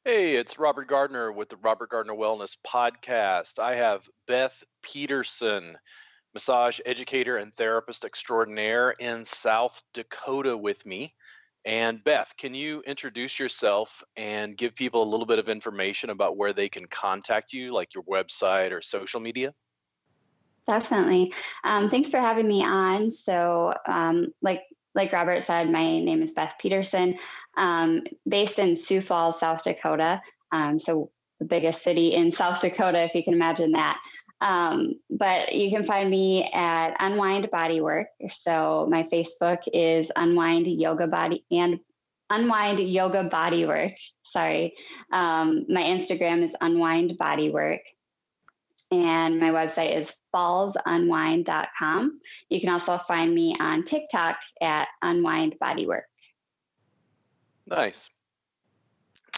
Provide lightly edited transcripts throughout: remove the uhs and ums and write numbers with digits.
Hey, it's Robert Gardner with the Robert Gardner Wellness Podcast. I have Beth Petersen, massage educator and therapist extraordinaire in South Dakota with me. And Beth, can you introduce yourself and give people a little bit of information about where they can contact you, like your website or social media? Definitely. Thanks for having me on. Like Robert said, my name is Beth Petersen, based in Sioux Falls, South Dakota. So the biggest city in South Dakota, if you can imagine that. But you can find me at Unwind Bodywork. So my Facebook is Unwind Yoga Bodywork. Sorry. My Instagram is Unwind Bodywork. And my website is fallsunwind.com. You can also find me on TikTok at Unwind Bodywork. Nice.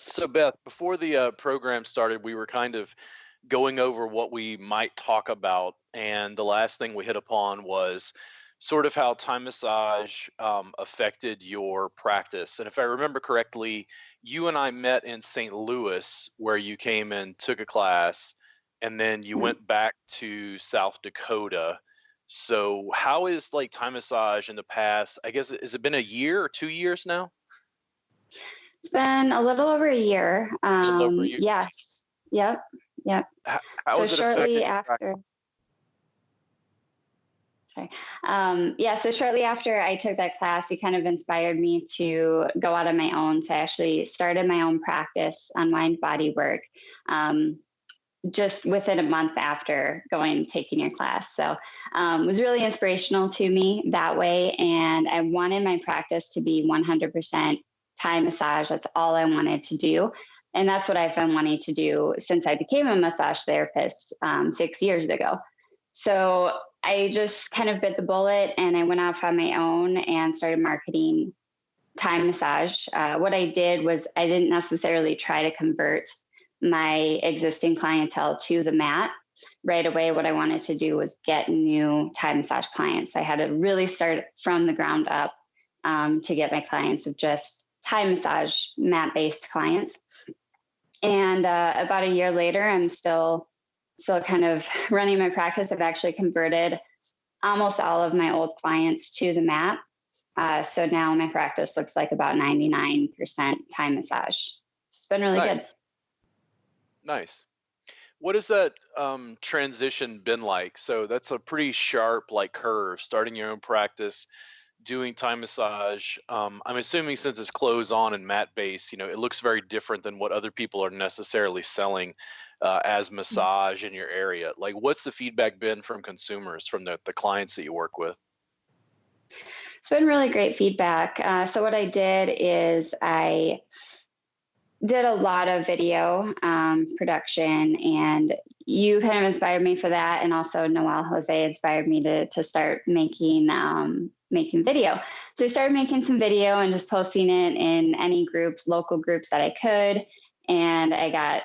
So, Beth, before the program started, we were kind of going over what we might talk about. And the last thing we hit upon was sort of how time massage affected your practice. And if I remember correctly, you and I met in St. Louis, where you came and took a class, and then you Mhm. went back to South Dakota. So, how is like time massage in the past? I guess, has it been a year or 2 years now? It's been a little over a year. A little over a year. Yes. Yep. Yep. How So has it shortly affected your practice? after, sorry. So shortly after I took that class, it kind of inspired me to go out on my own. So I actually started my own practice, Unwind Bodywork. Just within a month after going taking your class. So it was really inspirational to me that way. And I wanted my practice to be 100% Thai massage. That's all I wanted to do. And that's what I've been wanting to do since I became a massage therapist 6 years ago. So I just kind of bit the bullet and I went off on my own and started marketing Thai massage. What I did was I didn't necessarily try to convert my existing clientele to the mat right away. What I wanted to do was get new Thai massage clients. I had to really start from the ground up to get my clients of just Thai massage mat based clients. And about a year later, I'm still kind of running my practice. I've actually converted almost all of my old clients to the mat. So now my practice looks like about 99% Thai massage. It's been really Nice, good. nice. What has that transition been like? So that's a pretty sharp like curve, starting your own practice, doing time massage. I'm assuming since it's clothes on and mat based, it looks very different than what other people are necessarily selling as massage in your area. Like, what's the feedback been from consumers, from the clients that you work with? It's been really great feedback. So what I did is I did a lot of video production, and you kind of inspired me for that. And also Noel Jose inspired me to start making video. So I started making some video and just posting it in any groups, local groups that I could. And I got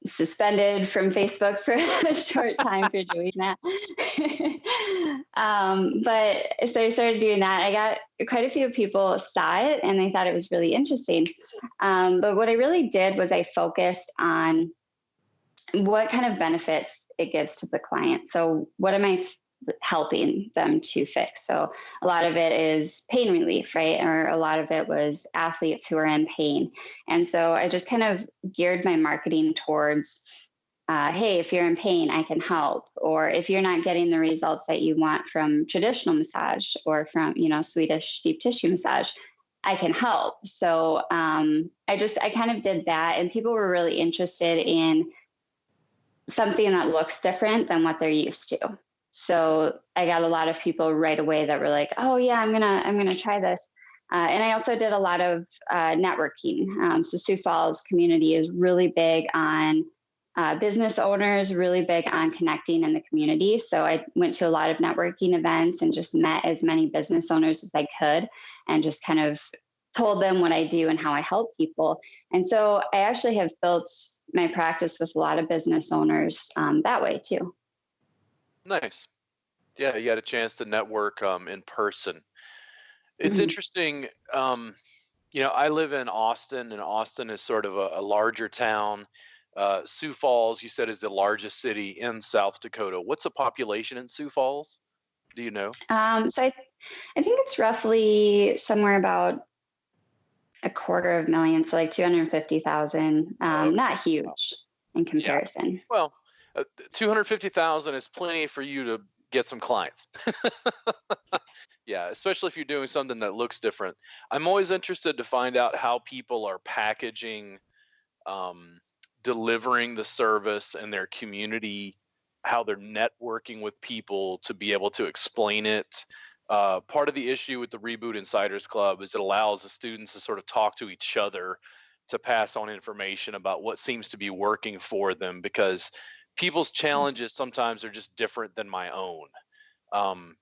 suspended from Facebook for a short time for doing that. But so I started doing that. I got quite a few people saw it and they thought it was really interesting. But what I really did was I focused on what kind of benefits it gives to the client. So, what am I helping them to fix? So, a lot of it is pain relief, right? Or a lot of it was athletes who are in pain. And so, I just kind of geared my marketing towards hey, if you're in pain, I can help. Or if you're not getting the results that you want from traditional massage or from, Swedish deep tissue massage, I can help. So I kind of did that, and people were really interested in something that looks different than what they're used to. So I got a lot of people right away that were like, "Oh yeah, I'm gonna try this." And I also did a lot of networking. So Sioux Falls community is really big on business owners, really big on connecting in the community. So I went to a lot of networking events and just met as many business owners as I could, and just kind of told them what I do and how I help people. And so I actually have built my practice with a lot of business owners that way too. Nice. Yeah, you got a chance to network in person. It's Mhm. interesting. I live in Austin, and Austin is sort of a larger town. Sioux Falls, you said, is the largest city in South Dakota. What's the population in Sioux Falls? Do you know? So I think it's roughly somewhere about a quarter of million, so like 250,000. Oh, okay. Not Wow. huge in Yeah. comparison. Well, 250,000 is plenty for you to get some clients. Yeah, especially if you're doing something that looks different. I'm always interested to find out how people are packaging, um, delivering the service in their community, how they're networking with people to be able to explain it. Part of the issue with the Reboot Insiders Club is it allows the students to sort of talk to each other to pass on information about what seems to be working for them, because people's challenges sometimes are just different than my own. Um,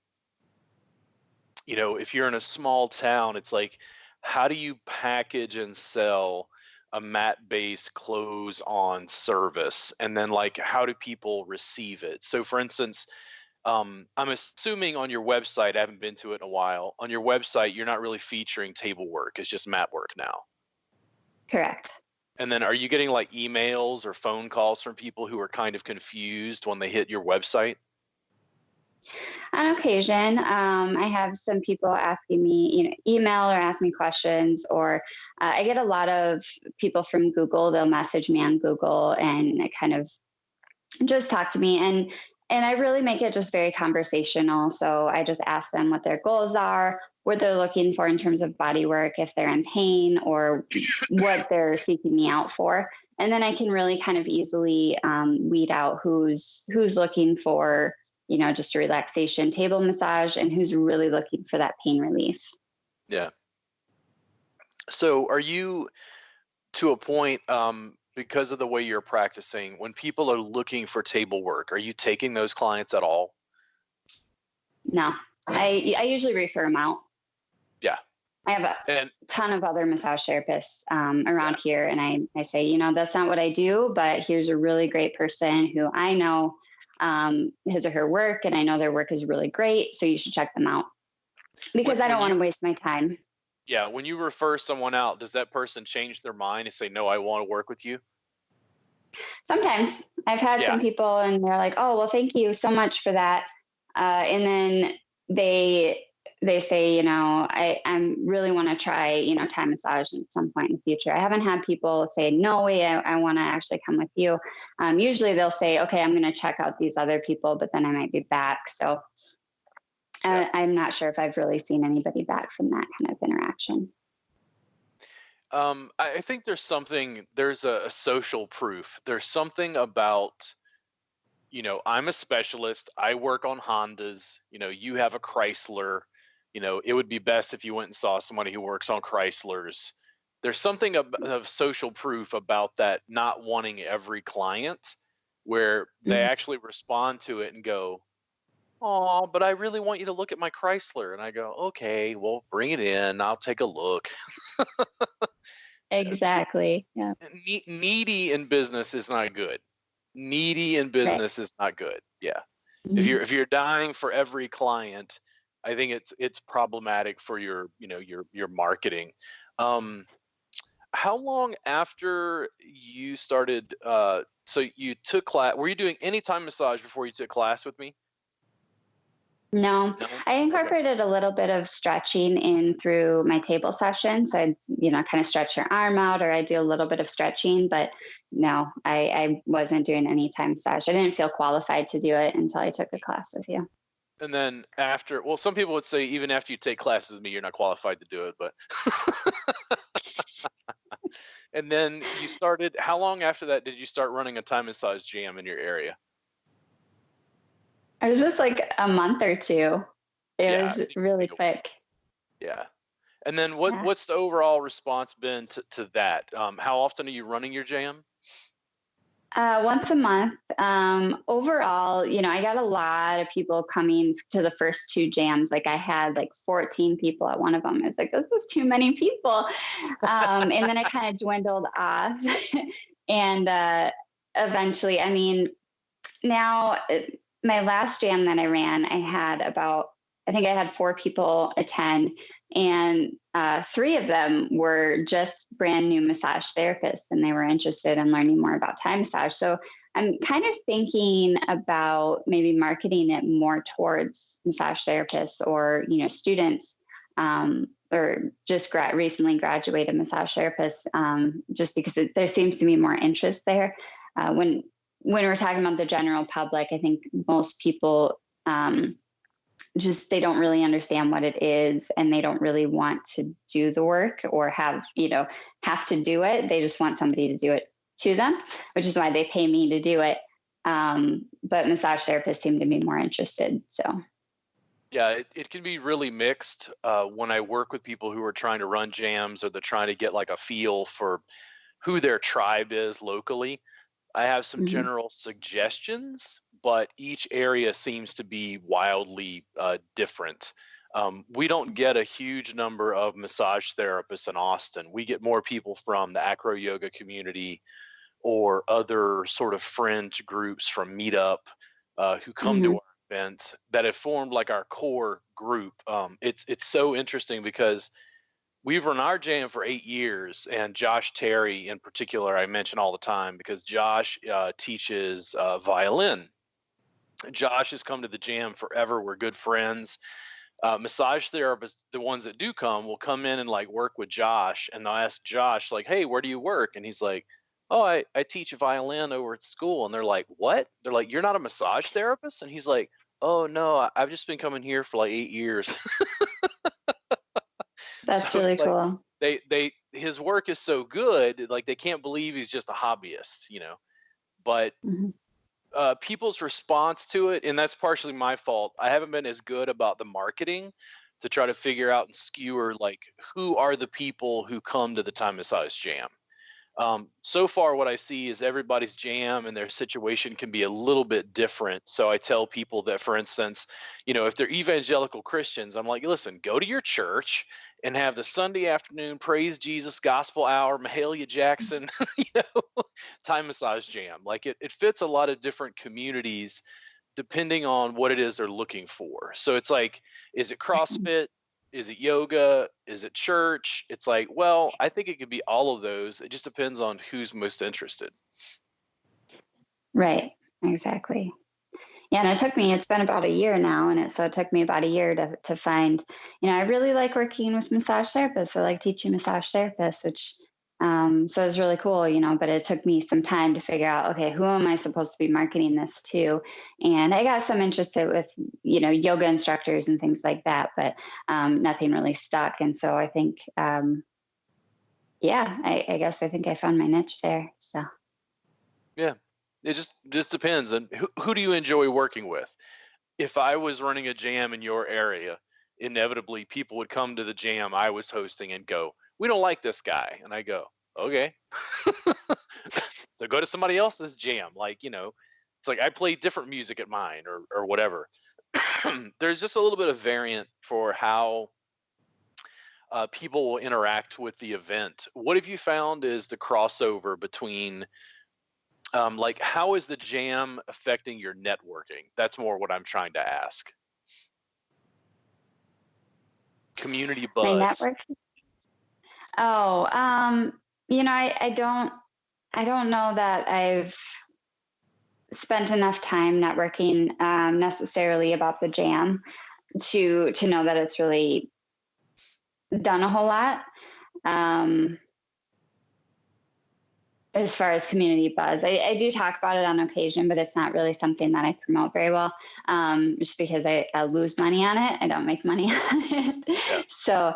if you're in a small town, it's like, how do you package and sell a mat-based clothes on service? And then, like, how do people receive it? So, for instance, I'm assuming on your website, I haven't been to it in a while. On your website, you're not really featuring table work, it's just mat work now. Correct. And then, are you getting like emails or phone calls from people who are kind of confused when they hit your website? On occasion, I have some people asking me, email or ask me questions, or I get a lot of people from Google. They'll message me on Google and kind of just talk to me, and I really make it just very conversational. So I just ask them what their goals are, what they're looking for in terms of body work, if they're in pain, or what they're seeking me out for. And then I can really kind of easily weed out who's looking for, just a relaxation table massage, and who's really looking for that pain relief. Yeah. So, are you to a point, because of the way you're practicing, when people are looking for table work, are you taking those clients at all? No, I usually refer them out. Yeah. I have a And ton of other massage therapists yeah. around here, and I say, that's not what I do, but here's a really great person who I know his or her work, and I know their work is really great, so you should check them out, When because I when don't want you to waste my time. yeah, when you refer someone out, does that person change their mind and say, "No, I want to work with you"? Sometimes I've had Yeah. some people, and they're like, "Oh, well, thank you so much for that," and then they they say, I really want to try, Thai massage at some point in the future. I haven't had people say, "No way, I want to actually come with you." Usually they'll say, "Okay, I'm going to check out these other people, but then I might be back." So Yeah. I'm not sure if I've really seen anybody back from that kind of interaction. I think there's a social proof. There's something about, I'm a specialist. I work on Hondas. You have a Chrysler. It would be best if you went and saw somebody who works on Chryslers. There's something of social proof about that, not wanting every client, where they Mhm. actually respond to it and go, "Oh, but I really want you to look at my Chrysler." And I go, "Okay, well, bring it in. I'll take a look." Exactly. Yeah. Needy in business is not good. Needy in Right. business is not good. Yeah. If Mhm. you're dying for every client, I think it's problematic for your marketing. Um, how long after you started? So you took class. Were you doing any time massage before you took class with me? No, No. I Okay. incorporated a little bit of stretching in through my table session. So I'd, kind of stretch your arm out, or I do a little bit of stretching, but no, I wasn't doing any time massage. I didn't feel qualified to do it until I took a class with you. And then after, well, some people would say even after you take classes with me, you're not qualified to do it. But and then you started. How long after that did you start running a time massage jam in your area? It was just like a month or two. It Yeah, was so you really take a while. quick. Yeah. And then Yeah. what's the overall response been to that? How often are you running your jam? Once a month. Overall, I got a lot of people coming to the first two jams. Like I had like 14 people at one of them. I was like, this is too many people. And then it kind of dwindled off. And eventually, I mean, now my last jam that I ran, I had about, I think I had 4 people attend, and 3 of them were just brand new massage therapists, and they were interested in learning more about Thai massage. So I'm kind of thinking about maybe marketing it more towards massage therapists or students, or just recently graduated massage therapists, just because there seems to be more interest there. When we're talking about the general public, I think most people just they don't really understand what it is, and they don't really want to do the work or have to do it. They just want somebody to do it to them, which is why they pay me to do it. But massage therapists seem to be more interested. So Yeah, it can be really mixed when I work with people who are trying to run jams or they're trying to get like a feel for who their tribe is locally. I have some mhm, general suggestions, but each area seems to be wildly different. We don't get a huge number of massage therapists in Austin. We get more people from the acro yoga community or other sort of fringe groups from Meetup who come to mhm, our event that have formed like our core group. It's so interesting because we've run our jam for 8 years, and Josh Terry in particular, I mention all the time because Josh teaches violin. Josh has come to the jam forever. We're good friends. Massage therapists, the ones that do come, will come in and like work with Josh, and they'll ask Josh like, "Hey, where do you work?" And he's like, "Oh, I teach violin over at school." And they're like, "What?" They're like, "You're not a massage therapist?" And he's like, "Oh no, I've just been coming here for like 8 years." that's So it's really like cool. they his work is so good, like they can't believe he's just a hobbyist. But Mhm, people's response to it, and that's partially my fault. I haven't been as good about the marketing to try to figure out and skewer like who are the people who come to the Time Massage Jam. So far, what I see is everybody's jam and their situation can be a little bit different. So I tell people that, for instance, if they're evangelical Christians, I'm like, listen, go to your church and have the Sunday afternoon praise Jesus gospel hour, Mahalia Jackson, you time massage jam. Like it fits a lot of different communities depending on what it is they're looking for. So it's like, is it mhm. CrossFit? Is it yoga? Is it church? It's like, well, I think it could be all of those. It just depends on who's most interested. Right, exactly. Yeah, and it's been about a year now, and it took me about a year to find, I really like working with massage therapists. I like teaching massage therapists, which so it's really cool, but it took me some time to figure out, okay, who am I supposed to be marketing this to? And I got some interested with, yoga instructors and things like that, but nothing really stuck. And so I think, yeah, I guess I think I found my niche there. So Yeah. It just depends. And who do you enjoy working with? If I was running a jam in your area, inevitably people would come to the jam I was hosting and go, "We don't like this guy." And I go, "Okay." So go to somebody else's jam. Like, it's like I play different music at mine or whatever. There's just a little bit of variant for how people will interact with the event. What have you found is the crossover between, like, how is the jam affecting your networking? That's more what I'm trying to ask. Community my buzz. network. Oh, I don't know that I've spent enough time networking necessarily about the jam to know that it's really done a whole lot um, as far as community buzz. I do talk about it on occasion, but it's not really something that I promote very well, just because I lose money on it. I don't make money on Yeah. it. So,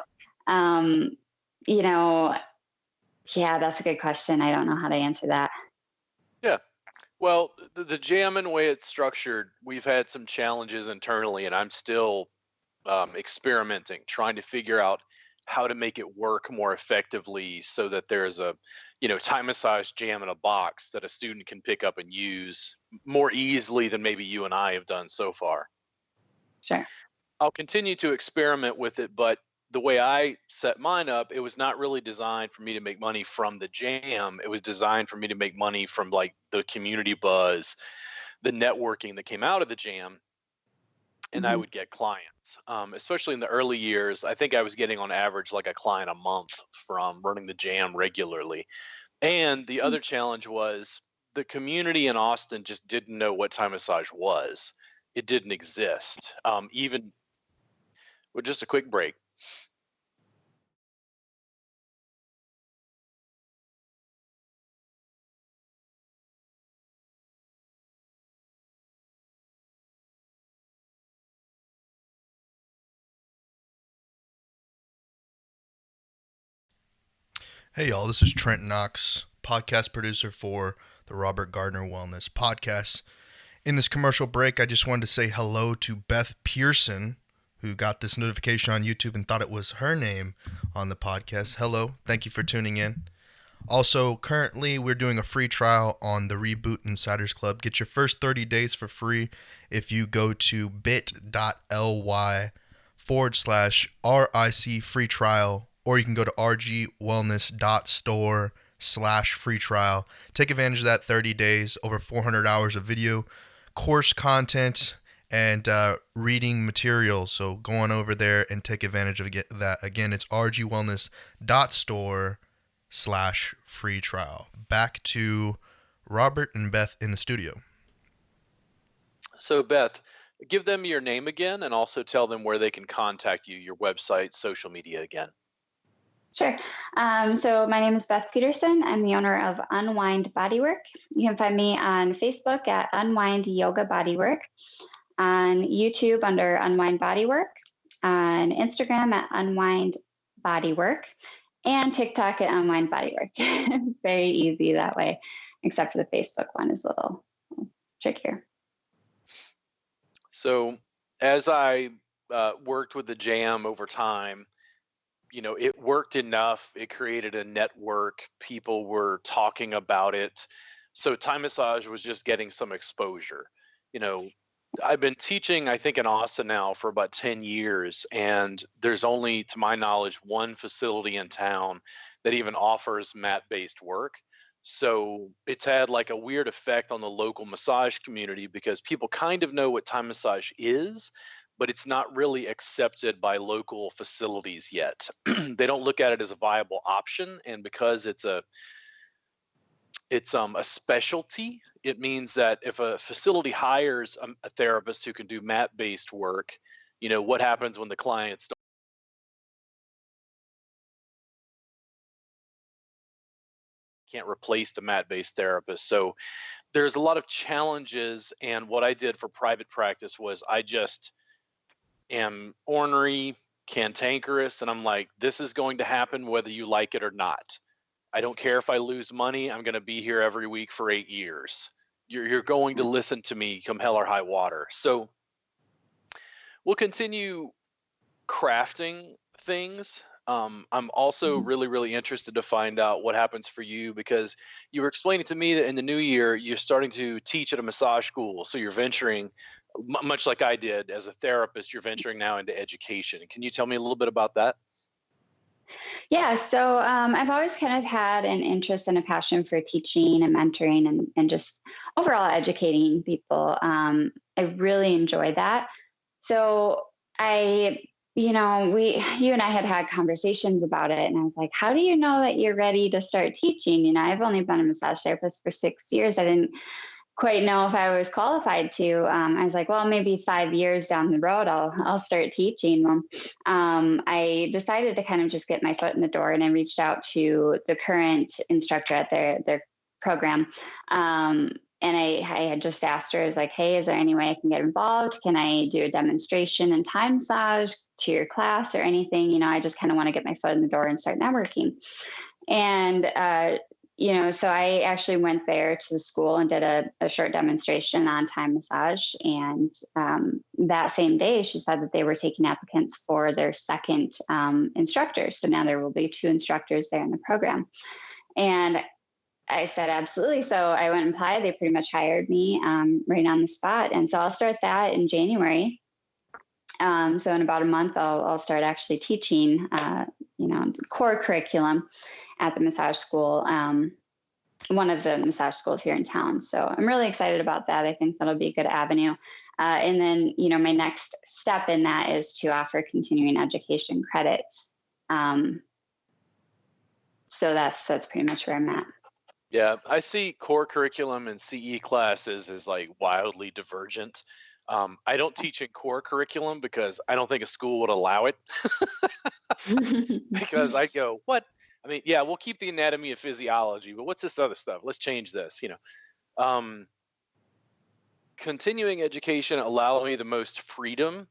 um, you know, yeah, that's a good question. I don't know how to answer that. Yeah. Well, the jam and way it's structured, we've had some challenges internally, and I'm still experimenting, trying to figure out how to make it work more effectively so that there's a, time massage jam in a box that a student can pick up and use more easily than maybe you and I have done so far. Sure. I'll continue to experiment with it, but the way I set mine up, it was not really designed for me to make money from the jam. It was designed for me to make money from like the community buzz, the networking that came out of the jam. and I Mhm. would get clients. Especially in the early years, I think I was getting on average like a client a month from running the jam regularly. And the other challenge was the community in Austin just didn't know what Thai massage was. It didn't exist. Even with just a quick break. Hey, y'all, this is Trent Knox, podcast producer for the Robert Gardner Wellness Podcast. In this commercial break, I just wanted to say hello to Beth Petersen, who got this notification on YouTube and thought it was her name on the podcast. Hello, thank you for tuning in. Also, currently, we're doing a free trial on the Reboot Insiders Club. Get your first 30 days for free if you go to bit.ly/RIC free trial, or you can go to rgwellness.store/free trial. Take advantage of that 30 days, over 400 hours of video, course content, and reading material. So go on over there and take advantage of that. Again, it's rgwellness.store/free trial. Back to Robert and Beth in the studio. So, Beth, give them your name again and also tell them where they can contact you, your website, social media again. Sure. So my name is Beth Petersen. I'm the owner of Unwind Bodywork. You can find me on Facebook at Unwind Yoga Bodywork, on YouTube under Unwind Bodywork, on Instagram at Unwind Bodywork, and TikTok at Unwind Bodywork. Very easy that way, except for the Facebook one is a little trickier. So, as I worked with the jam over time, it worked enough. It created a network. People were talking about it. So Thai massage was just getting some exposure. You know, I've been teaching, I think, in Austin now for about 10 years, and there's only, to my knowledge, one facility in town that even offers mat-based work. So it's had like a weird effect on the local massage community because people kind of know what Thai massage is, but it's not really accepted by local facilities yet. They don't look at it as a viable option, and because it's a specialty, it means that if a facility hires a therapist who can do mat-based work, what happens when the clients can't replace the mat-based therapist? So there's a lot of challenges, and what I did for private practice was I just am ornery, cantankerous, and I'm like, this is going to happen whether you like it or not. I don't care if I lose money. I'm going to be here every week for 8 years. You're going to listen to me come hell or high water. So we'll continue crafting things. I'm also Mhm. really, really interested to find out what happens for you because you were explaining to me that in the new year, you're starting to teach at a massage school. So you're venturing, much like I did as a therapist, you're venturing now into education. Can you tell me a little bit about that? Yeah, so I've always kind of had an interest and a passion for teaching and mentoring and just overall educating people. I really enjoy that. So I, you and I had conversations about it, and I was like, how do you know that you're ready to start teaching? I've only been a massage therapist for 6 years. I didn't quite know if I was qualified to. I was like, well, maybe 5 years down the road, I'll start teaching. Well, I decided to kind of just get my foot in the door, and I reached out to the current instructor at their program. And I had just asked her, I was like, hey, is there any way I can get involved? Can I do a demonstration and Thai massage to your class or anything? I just kind of want to get my foot in the door and start networking. And so I actually went there to the school and did a short demonstration on Thai massage. And that same day, she said that they were taking applicants for their second instructor. So now there will be 2 instructors there in the program. And I said, absolutely. So I went and applied. They pretty much hired me right on the spot. And so I'll start that in January. So in about a month, I'll start actually teaching, core curriculum at the massage school. one of the massage schools here in town. So I'm really excited about that. I think that'll be a good avenue. And then, my next step in that is to offer continuing education credits. So that's pretty much where I'm at. Yeah, I see core curriculum and CE classes as like wildly divergent. I don't teach in core curriculum because I don't think a school would allow it. Because I'd go, what? I mean, yeah, we'll keep the anatomy of physiology, but what's this other stuff? Let's change this. Continuing education allowed me the most freedom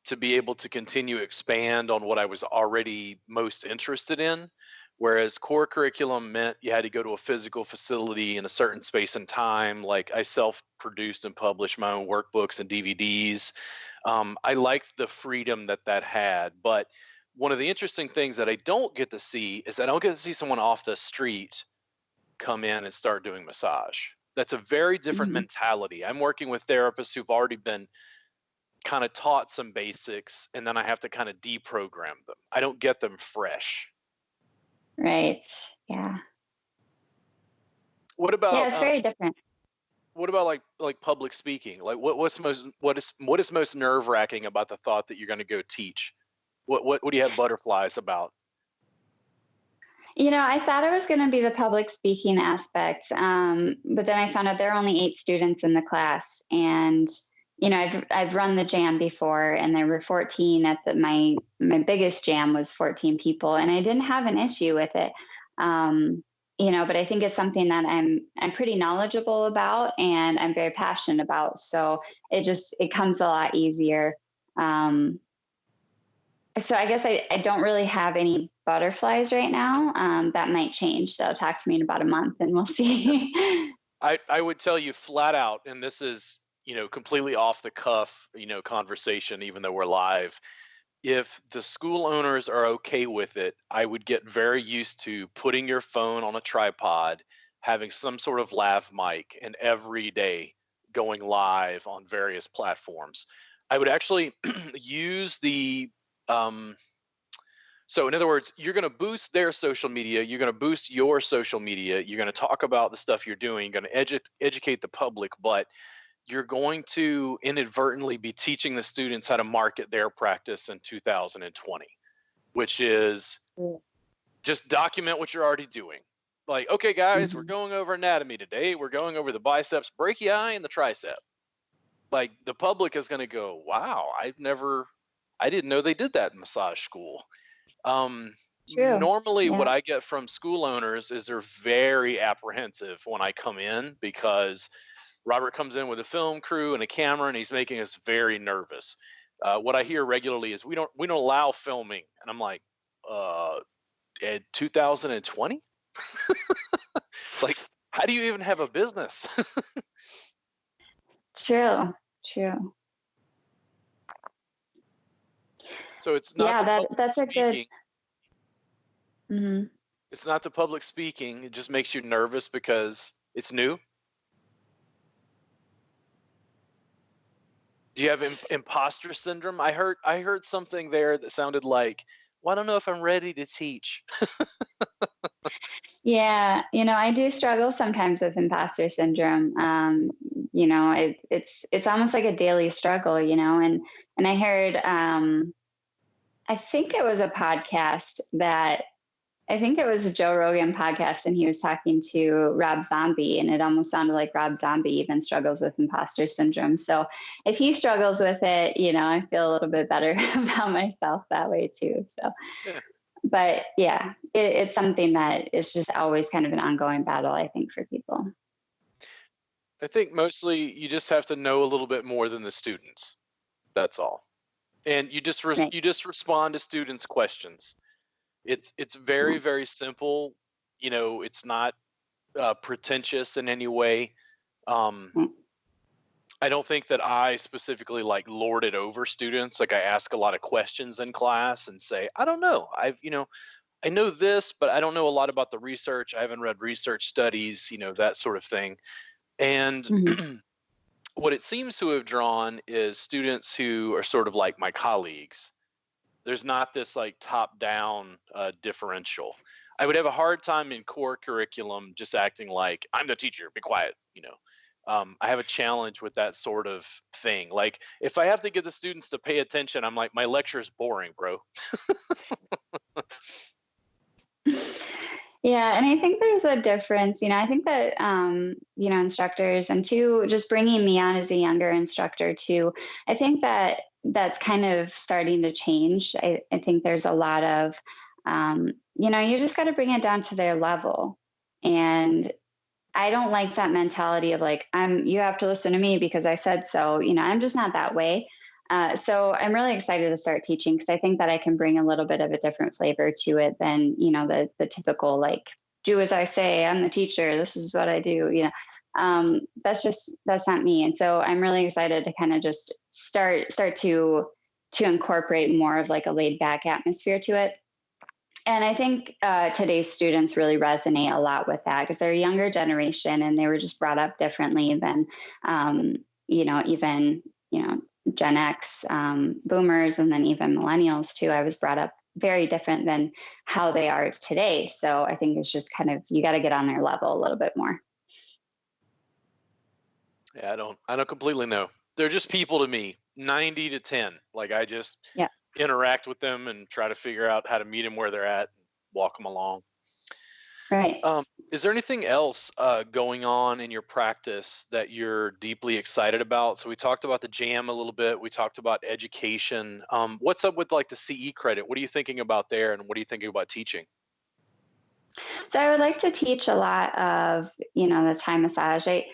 to be able to continue to expand on what I was already most interested in. Whereas core curriculum meant you had to go to a physical facility in a certain space and time. Like I self-produced and published my own workbooks and DVDs. I liked the freedom that had. But one of the interesting things that I don't get to see is I don't get to see someone off the street come in and start doing massage. That's a very different mentality. I'm working with therapists who've already been kind of taught some basics, and then I have to kind of deprogram them. I don't get them fresh. Right. Yeah. What about Yeah, it's very different. What about like public speaking? Like what is most nerve-wracking about the thought that you're going to go teach? What do you have butterflies about? I thought it was going to be the public speaking aspect, but then I found out there are only 8 students in the class, and I've run the jam before, and there were 14 at my biggest jam was 14 people, and I didn't have an issue with it. But I think it's something that I'm pretty knowledgeable about, and I'm very passionate about. So it comes a lot easier. So I guess I don't really have any butterflies right now. That might change. So talk to me in about a month and we'll see. I would tell you flat out, and this is, completely off the cuff, conversation, even though we're live. If the school owners are okay with it, I would get very used to putting your phone on a tripod, having some sort of lav mic, and every day going live on various platforms. I would actually use the so in other words, you're going to boost their social media, you're going to boost your social media, you're going to talk about the stuff you're doing, you're going to educate the public, but you're going to inadvertently be teaching the students how to market their practice in 2020, which is just document what you're already doing. Like, okay, guys, we're going over anatomy today. We're going over the biceps, brachii, and the tricep. Like, the public is going to go, wow, I didn't know they did that in massage school. Normally what I get from school owners is they're very apprehensive when I come in, because Robert comes in with a film crew and a camera, and he's making us very nervous. What I hear regularly is we don't allow filming, and I'm like, in 2020, like, how do you even have a business? True. So it's not that's a good. It's not the public speaking. It just makes you nervous because it's new. Do you have imposter syndrome? I heard something there that sounded like, well, I don't know if I'm ready to teach. Yeah, I do struggle sometimes with imposter syndrome. It's almost like a daily struggle, and I heard, I think it was a podcast I think it was a Joe Rogan podcast, and he was talking to Rob Zombie, and it almost sounded like Rob Zombie even struggles with imposter syndrome. So if he struggles with it, I feel a little bit better about myself that way too. So, yeah. But yeah, it's something that is just always kind of an ongoing battle, I think, for people. I think mostly you just have to know a little bit more than the students. That's all. And you just you just respond to students' questions. It's very, very simple. It's not pretentious in any way. I don't think that I specifically lord it over students. Like, I ask a lot of questions in class and say, I don't know. I know this, but I don't know a lot about the research. I haven't read research studies, that sort of thing. And what it seems to have drawn is students who are sort of like my colleagues. There's not this top-down differential. I would have a hard time in core curriculum just acting like I'm the teacher, be quiet. I have a challenge with that sort of thing. Like if I have to get the students to pay attention, I'm like, my lecture is boring, bro. Yeah, and I think there's a difference. I think that instructors, and too, just bringing me on as a younger instructor too. I think that that's kind of starting to change. I think there's a lot of, you just got to bring it down to their level, and I don't like that mentality of like, you have to listen to me because I said so. I'm just not that way. So I'm really excited to start teaching because I think that I can bring a little bit of a different flavor to it than, the typical like, do as I say, I'm the teacher, this is what I do. That's not me. And so I'm really excited to kind of just start to incorporate more of like a laid back atmosphere to it. And I think today's students really resonate a lot with that because they're a younger generation and they were just brought up differently than, even, Gen X, boomers, and then even millennials too. I was brought up very different than how they are today. So I think it's just kind of, you got to get on their level a little bit more. Yeah, I don't completely know. They're just people to me, 90 to 10. Like I just Yeah. interact with them and try to figure out how to meet them where they're at and walk them along. Right. Is there anything else going on in your practice that you're deeply excited about? So we talked about the jam a little bit. We talked about education. What's up with like the CE credit? What are you thinking about there, and what are you thinking about teaching? So I would like to teach a lot of, the Thai massage. I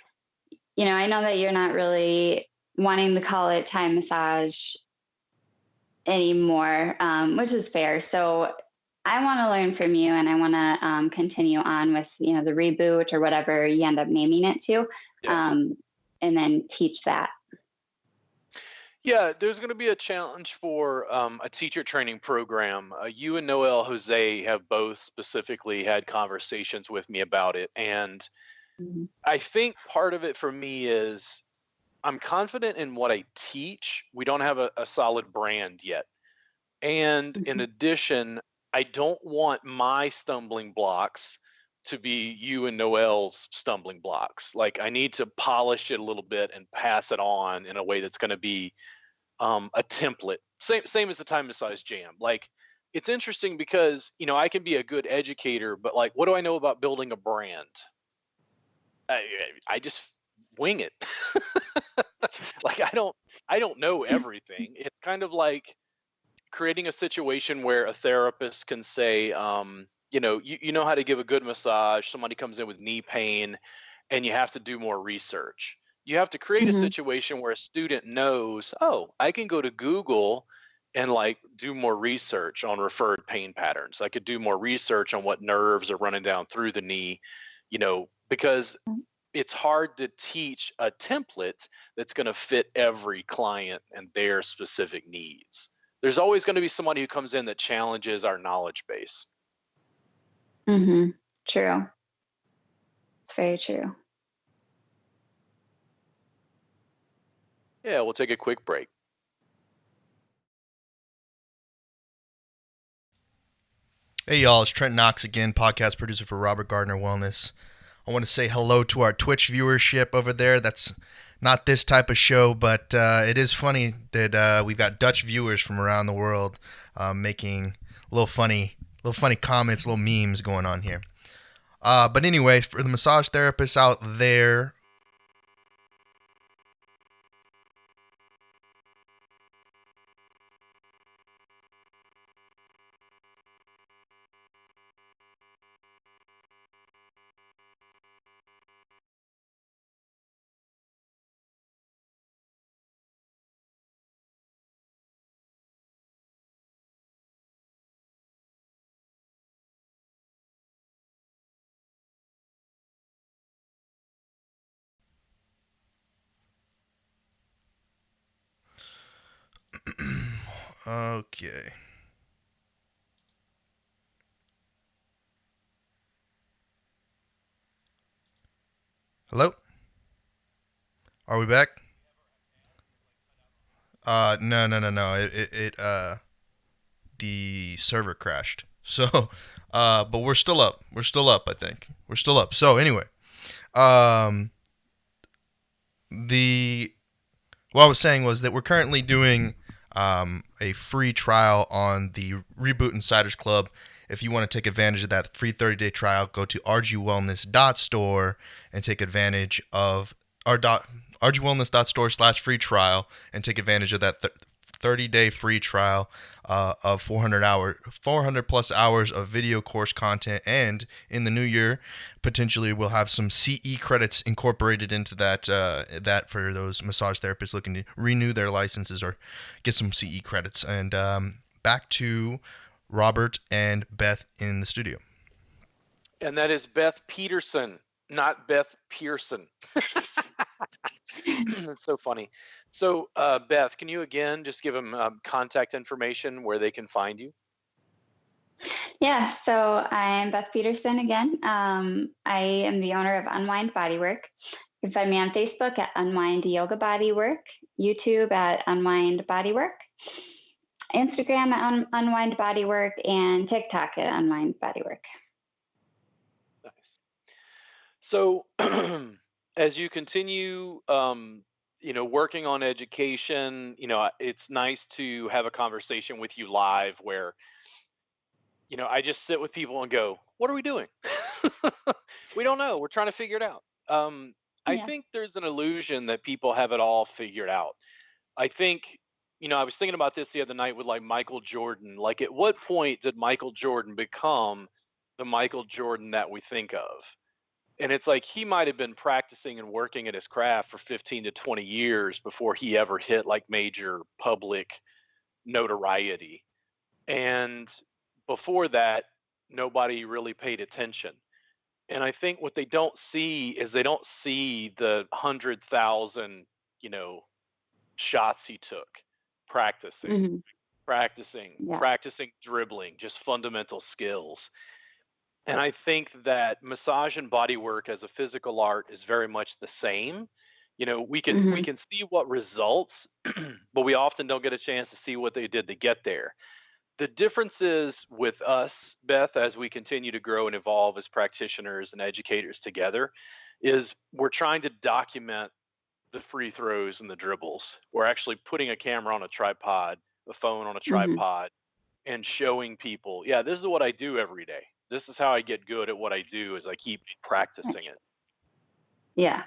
know that you're not really wanting to call it Thai massage anymore, which is fair. So I want to learn from you, and I want to continue on with the reboot or whatever you end up naming it to, Yeah. and then teach that. Yeah, there's going to be a challenge for a teacher training program. You and Noel Jose have both specifically had conversations with me about it. And Mhm. I think part of it for me is I'm confident in what I teach. We don't have a solid brand yet. And in Mhm. addition, I don't want my stumbling blocks to be you and Noel's stumbling blocks. Like I need to polish it a little bit and pass it on in a way that's going to be a template. Same as the time massage jam. Like it's interesting because I can be a good educator, but like, what do I know about building a brand? I just wing it. Like I don't know everything. It's kind of like creating a situation where a therapist can say, you know how to give a good massage. Somebody comes in with knee pain, and you have to do more research. You have to create a Mhm. situation where a student knows, oh, I can go to Google and like do more research on referred pain patterns. I could do more research on what nerves are running down through the knee, because it's hard to teach a template that's going to fit every client and their specific needs. There's always going to be somebody who comes in that challenges our knowledge base. Mhm. True. It's very true. Yeah, we'll take a quick break. Hey y'all, it's Trent Knox again, podcast producer for Robert Gardner Wellness. I want to say hello to our Twitch viewership over there. That's not this type of show, but it is funny that we've got Dutch viewers from around the world making little funny comments, little memes going on here. But anyway, for the massage therapists out there, okay. Hello? Are we back? No. The server crashed. So, But we're still up. We're still up, I think. We're still up. So anyway, um, what I was saying was that we're currently doing a free trial on the Reboot Insiders Club. If you want to take advantage of that free 30-day trial, go to rgwellness.store and take advantage of rgwellness.store/free trial and take advantage of that 30-day free trial of 400 plus hours of video course content. And in the new year, potentially we'll have some CE credits incorporated into that for those massage therapists looking to renew their licenses or get some CE credits. And back to Robert and Beth in the studio. And that is Beth Petersen, not Beth Pearson. That's so funny. So, Beth, can you again just give them contact information where they can find you? Yeah, so I'm Beth Petersen again. I am the owner of Unwind Bodywork. You can find me on Facebook at Unwind Yoga Bodywork, YouTube at Unwind Bodywork, Instagram at Unwind Bodywork, and TikTok at Unwind Bodywork. Nice. So, as you continue, working on education, it's nice to have a conversation with you live where, I just sit with people and go, "What are we doing?" We don't know. We're trying to figure it out. I Yeah. think there's an illusion that people have it all figured out. I think, I was thinking about this the other night with like Michael Jordan. Like, at what point did Michael Jordan become the Michael Jordan that we think of? And it's like he might have been practicing and working at his craft for 15 to 20 years before he ever hit like major public notoriety. And before that, nobody really paid attention. And I think what they don't see is they don't see the 100,000, you know, shots he took practicing, Hmm. practicing, Yeah. practicing dribbling, just fundamental skills. And I think that massage and body work as a physical art is very much the same. We Hmm. can see what results, but we often don't get a chance to see what they did to get there. The difference is with us, Beth, as we continue to grow and evolve as practitioners and educators together, is we're trying to document the free throws and the dribbles. We're actually putting a camera on a tripod, a phone on a Hmm. tripod, and showing people, yeah, this is what I do every day. This is how I get good at what I do is I keep practicing it. Yeah.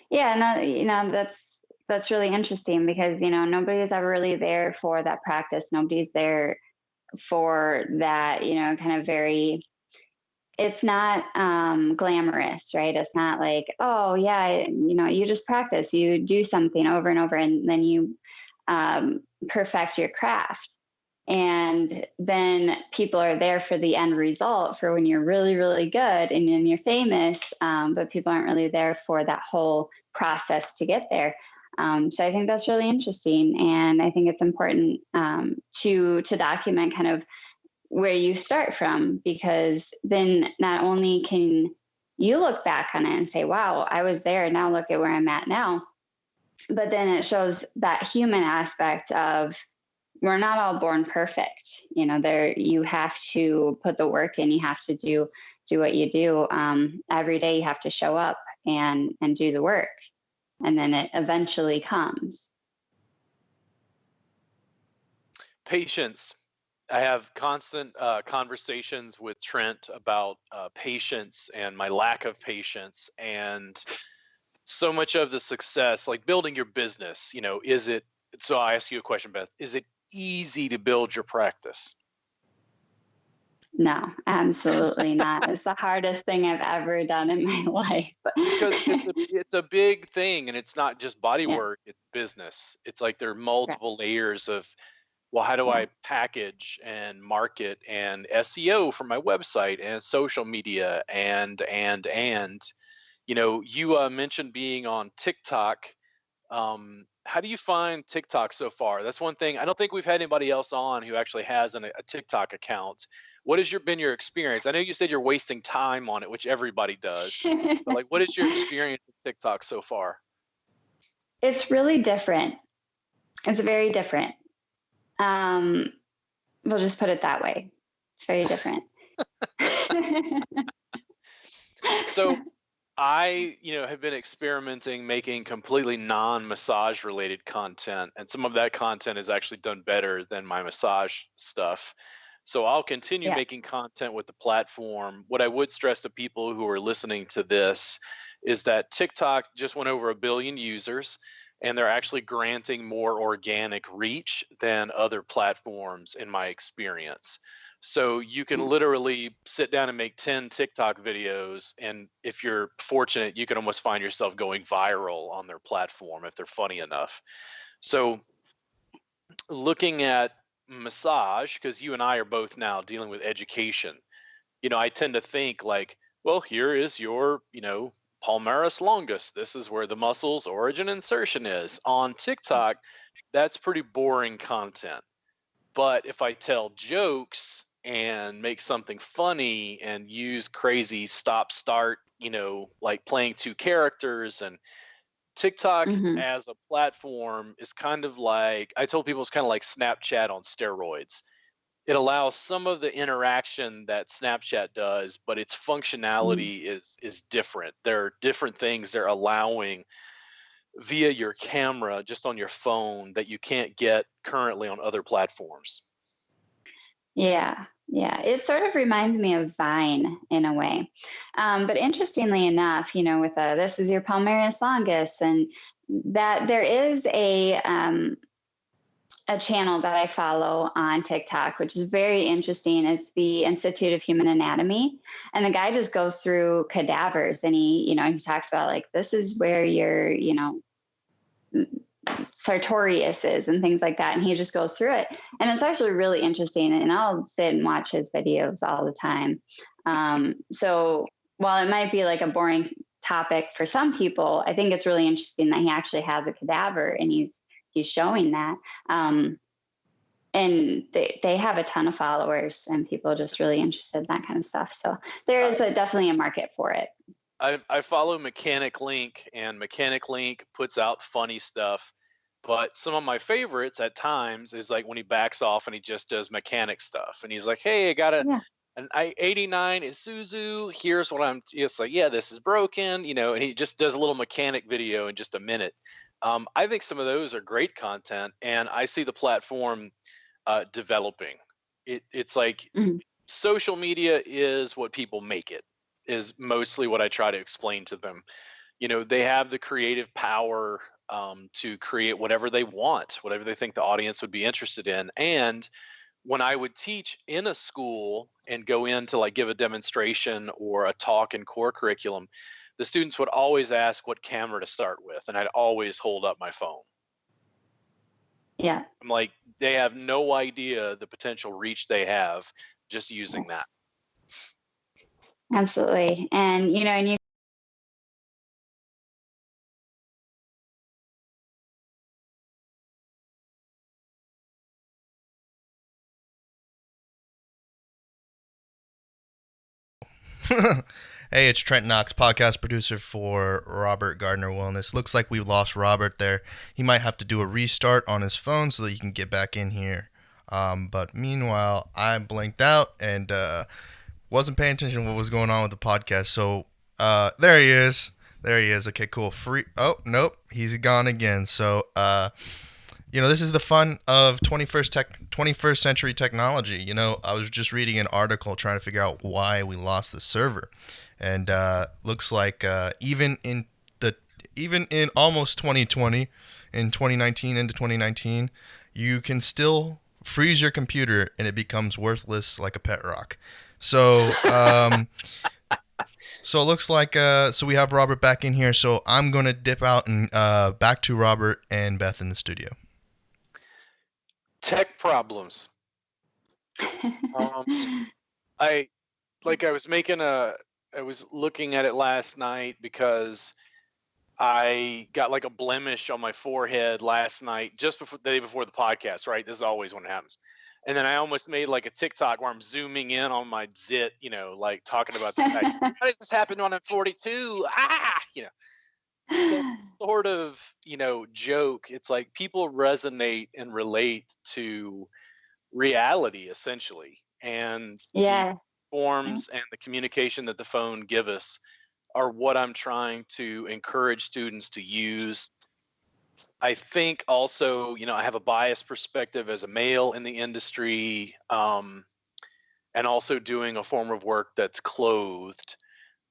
Yeah, no, that's really interesting because nobody's ever really there for that practice. Nobody's there for that, kind of very. It's not glamorous, right? It's not like, oh yeah, you just practice, you do something over and over, and then you perfect your craft. And then people are there for the end result for when you're really, really good and then you're famous, but people aren't really there for that whole process to get there. So I think that's really interesting, and I think it's important to document kind of where you start from, because then not only can you look back on it and say, "Wow, I was there. Now look at where I'm at now," but then it shows that human aspect of we're not all born perfect. There you have to put the work in. You have to do what you do every day. You have to show up and do the work, and then it eventually comes. Patience. I have constant conversations with Trent about patience and my lack of patience. And so much of the success, like building your business, is it? So I ask you a question, Beth. Is it easy to build your practice? No, absolutely not. It's the hardest thing I've ever done in my life. Because it's a big thing, and it's not just body Yeah, work, it's business. It's like there are correct. multiple layers of, well, how do Yeah. I package and market and SEO for my website and social media and you mentioned being on TikTok. How do you find TikTok so far? That's one thing. I don't think we've had anybody else on who actually has a TikTok account. What has been your experience? I know you said you're wasting time on it, which everybody does, but like, what is your experience with TikTok so far? It's really different. It's very different. Um, we'll just put it that way. It's very different. So I, have been experimenting making completely non-massage related content, and some of that content is actually done better than my massage stuff. So I'll continue Yeah. making content with the platform. What I would stress to people who are listening to this is that TikTok just went over 1 billion users, and they're actually granting more organic reach than other platforms in my experience. So you can literally sit down and make 10 TikTok videos, and if you're fortunate, you can almost find yourself going viral on their platform if they're funny enough. So looking at massage, because you and I are both now dealing with education, I tend to think like, well, here is your, palmaris longus. This is where the muscle's origin insertion is. On TikTok, that's pretty boring content. But if I tell jokes and make something funny and use crazy stop start, like playing two characters, and TikTok Hmm. as a platform is kind of like, I told people it's kind of like Snapchat on steroids. It allows some of the interaction that Snapchat does, but its functionality is different. There are different things they're allowing via your camera just on your phone that you can't get currently on other platforms. Yeah, yeah. It sort of reminds me of Vine in a way. But interestingly enough, with this is your palmaris longus, and that there is a channel that I follow on TikTok, which is very interesting. It's the Institute of Human Anatomy. And the guy just goes through cadavers, and he talks about like, this is where your, sartorius is and things like that. And he just goes through it. And it's actually really interesting. And I'll sit and watch his videos all the time. So while it might be like a boring topic for some people, I think it's really interesting that he actually has a cadaver and he's showing that. And they have a ton of followers and people are just really interested in that kind of stuff. So there is definitely a market for it. I follow Mechanic Link, and Mechanic Link puts out funny stuff. But some of my favorites at times is like when he backs off and he just does mechanic stuff. And he's like, hey, I got Yeah. an I-89 Isuzu. Here's what it's like, yeah, this is broken, and he just does a little mechanic video in just a minute. I think some of those are great content, and I see the platform developing. It's like Mhm. social media is what people make it, is mostly what I try to explain to them. They have the creative power to create whatever they want, whatever they think the audience would be interested in. And when I would teach in a school and go in to like give a demonstration or a talk in core curriculum, the students would always ask what camera to start with, and I'd always hold up my phone. Yeah. I'm like, they have no idea the potential reach they have just using that. Absolutely. And, and you Hey, it's Trent Knox, podcast producer for Robert Gardner Wellness. Looks like we've lost Robert there. He might have to do a restart on his phone so that he can get back in here. But meanwhile, I blinked out and wasn't paying attention to what was going on with the podcast. So there he is. There he is. Okay, cool. Free. Oh, nope. He's gone again. So, this is the fun of 21st century technology. I was just reading an article trying to figure out why we lost the server. And looks like even in almost 2020, in 2019 into 2019, you can still freeze your computer and it becomes worthless like a pet rock. So so it looks like so we have Robert back in here. So I'm gonna dip out and back to Robert and Beth in the studio. Tech problems. I I was looking at it last night because I got like a blemish on my forehead last night, just before the day before the podcast, right? This is always when it happens. And then I almost made like a TikTok where I'm zooming in on my zit, like talking about the fact, how does this happen when I'm 42? That sort of, joke. It's like people resonate and relate to reality essentially. And Yeah. forms and the communication that the phone give us are what I'm trying to encourage students to use. I think also, I have a biased perspective as a male in the industry, and also doing a form of work that's clothed.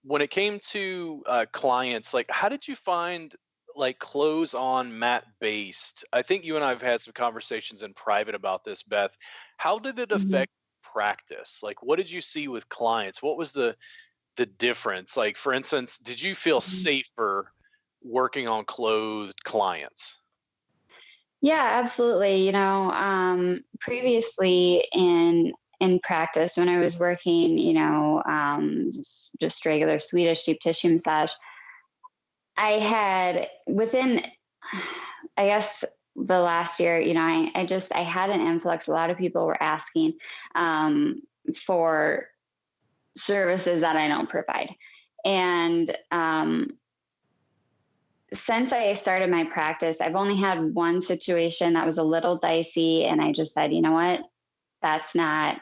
When it came to clients, like, how did you find like clothes on mat based? I think you and I have had some conversations in private about this, Beth. How did it Mhm. affect practice? Like, what did you see with clients? What was the difference? Like, for instance, did you feel Mhm. safer working on clothed clients? Yeah, absolutely. Previously in practice, when I was working, just regular Swedish deep tissue massage, I had within, I guess, the last year, I had an influx. A lot of people were asking um, for services that I don't provide, and since I started my practice, I've only had one situation that was a little dicey, and I just said, you know what, that's not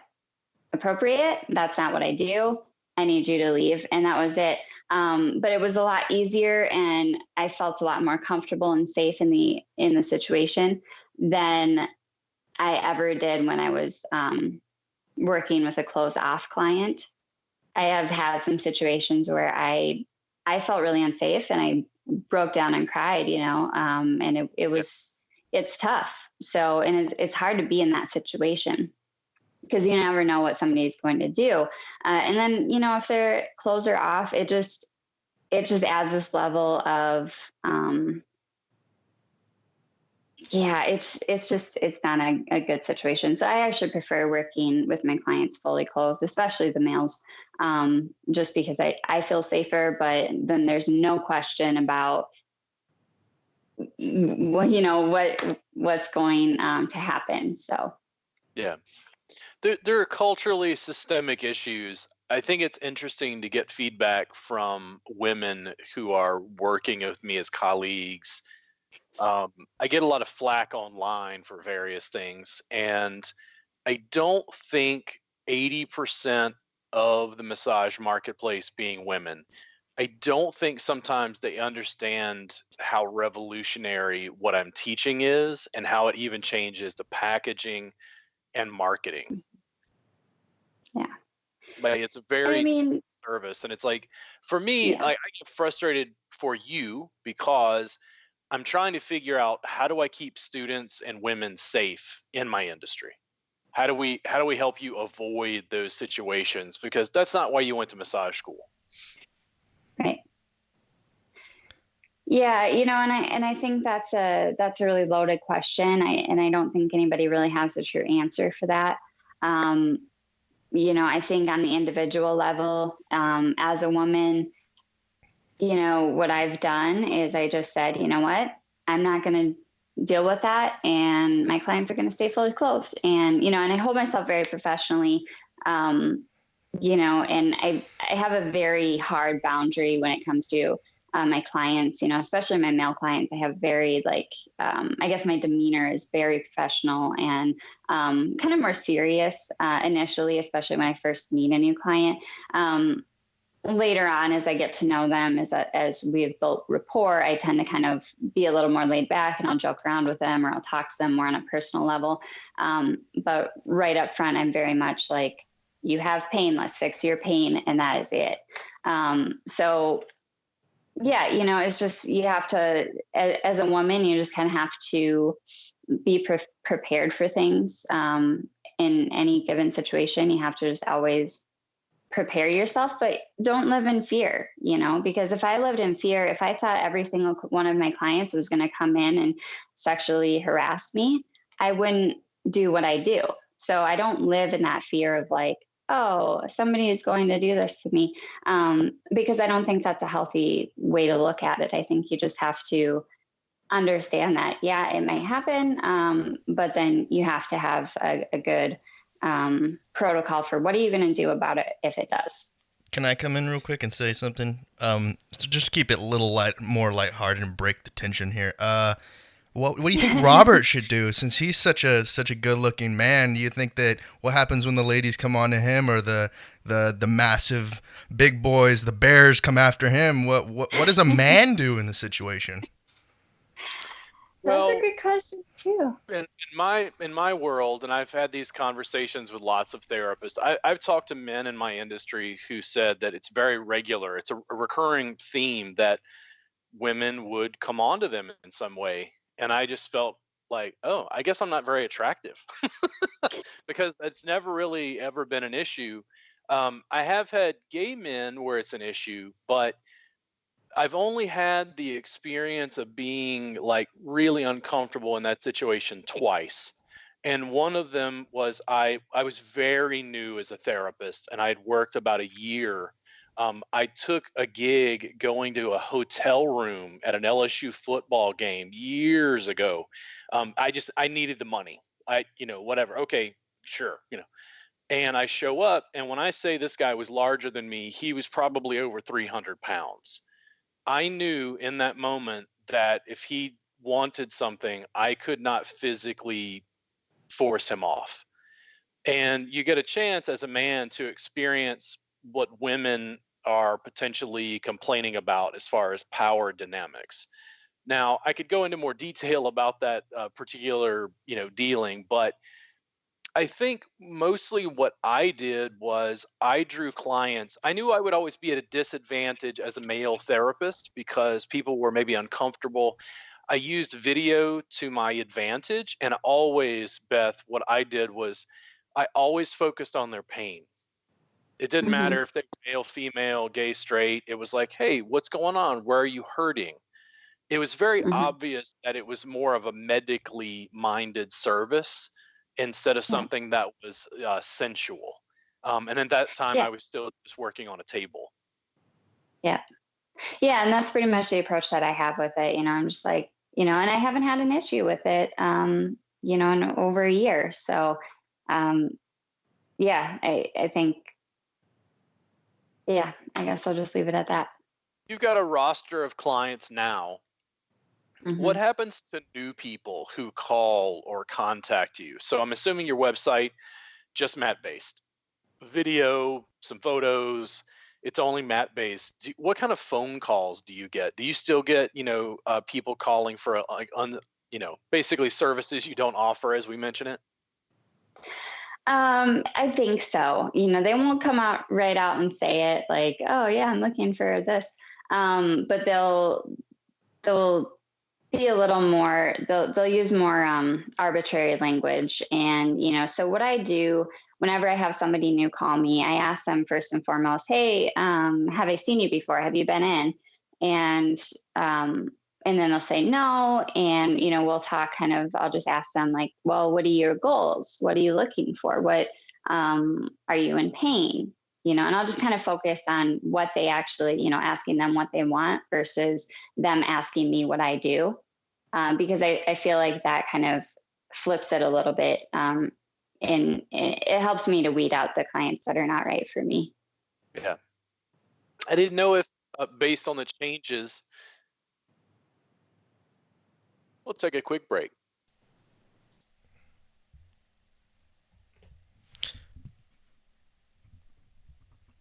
appropriate. That's not what I do. I need you to leave. And that was it. But it was a lot easier, and I felt a lot more comfortable and safe in the situation than I ever did when I was working with a closed off client. I have had some situations where I felt really unsafe, and I broke down and cried, and Yeah. it's tough. So, and it's hard to be in that situation because you never know what somebody's going to do. And then, if their clothes are off, it just adds this level of, yeah, it's not a good situation. So I actually prefer working with my clients fully clothed, especially the males, just because I feel safer. But then there's no question about what's going to happen. So Yeah. There are culturally systemic issues. I think it's interesting to get feedback from women who are working with me as colleagues. I get a lot of flack online for various things, and I don't think 80% of the massage marketplace being women, I don't think sometimes they understand how revolutionary what I'm teaching is and how it even changes the packaging and marketing. yeah, But it's a and I very mean, service. And it's like, for me, yeah. I get frustrated for you because I'm trying to figure out, how do I keep students and women safe in my industry? How do we help you avoid those situations? Because that's not why you went to massage school. Right. Yeah, and I think that's a really loaded question. I don't think anybody really has a true answer for that. Um, I think on the individual level, as a woman, what I've done is I just said, you know what, I'm not going to deal with that, and my clients are going to stay fully clothed, and I hold myself very professionally. Um, and I have a very hard boundary when it comes to my clients, especially my male clients. I have very, like, I guess my demeanor is very professional and kind of more serious initially, especially when I first meet a new client. Later on, as I get to know them, as we have built rapport, I tend to kind of be a little more laid back, and I'll joke around with them, or I'll talk to them more on a personal level. But right up front, I'm very much like, you have pain, let's fix your pain, and that is it. So yeah, it's just, you have to, as a woman, you just kind of have to be prepared for things. In any given situation, you have to just always prepare yourself, but don't live in fear, because if I lived in fear, if I thought every single one of my clients was going to come in and sexually harass me, I wouldn't do what I do. So I don't live in that fear of, like, oh, somebody is going to do this to me, because I don't think that's a healthy way to look at it. I think you just have to understand that, yeah, it may happen, but then you have to have a good protocol for what are you going to do about it if it does. Can I come in real quick and say something? So just keep it a little more lighthearted and break the tension here. What do you think Robert should do, since he's such a good looking man? Do you think that what happens when the ladies come on to him, or the massive big boys, the bears, come after him? What does a man do in the situation? That's a Well, good question too. in my world, and I've had these conversations with lots of therapists. I've talked to men in my industry who said that it's very regular. It's a recurring theme that women would come on to them in some way, and I just felt like, oh, I guess I'm not very attractive because that's never really ever been an issue. I have had gay men where it's an issue, but I've only had the experience of being like really uncomfortable in that situation twice. And one of them was I was very new as a therapist, and I had worked about a year. I took a gig going to a hotel room at an LSU football game years ago. I needed the money. Whatever. Okay, sure. And I show up, and when I say this guy was larger than me, he was probably over 300 pounds. I knew in that moment that if he wanted something, I could not physically force him off. And you get a chance as a man to experience what women are potentially complaining about as far as power dynamics. Now, I could go into more detail about that particular, dealing, but I think mostly what I did was I drew clients. I knew I would always be at a disadvantage as a male therapist because people were maybe uncomfortable. I used video to my advantage. And always, Beth, what I did was I always focused on their pain. It didn't Hmm. matter if they were male, female, gay, straight. It was like, hey, what's going on? Where are you hurting? It was very Hmm. obvious that it was more of a medically minded service instead of Yeah. something that was sensual. And at that time, Yeah. I was still just working on a table. Yeah. Yeah. And that's pretty much the approach that I have with it. I'm just like, and I haven't had an issue with it, in over a year. So, um, yeah, I think, yeah, I guess I'll just leave it at that. You've got a roster of clients now. What Hmm. happens to new people who call or contact you? So I'm assuming your website just mat based, video, some photos. It's only mat based. What kind of phone calls do you get? Do you still get, people calling for like basically services you don't offer, as we mentioned it? I think so. They won't come out right out and say it like, "Oh yeah, I'm looking for this," but they'll be a little more. They'll use more arbitrary language, and So what I do whenever I have somebody new call me, I ask them first and foremost, "Hey, have I seen you before? Have you been in?" And um, and then they'll say no, and we'll talk. Kind of, I'll just ask them like, "Well, what are your goals? What are you looking for? What are you in pain?" And I'll just kind of focus on what they actually, asking them what they want versus them asking me what I do, because I feel like that kind of flips it a little bit. And it helps me to weed out the clients that are not right for me. Yeah. I didn't know if, based on the changes, we'll take a quick break.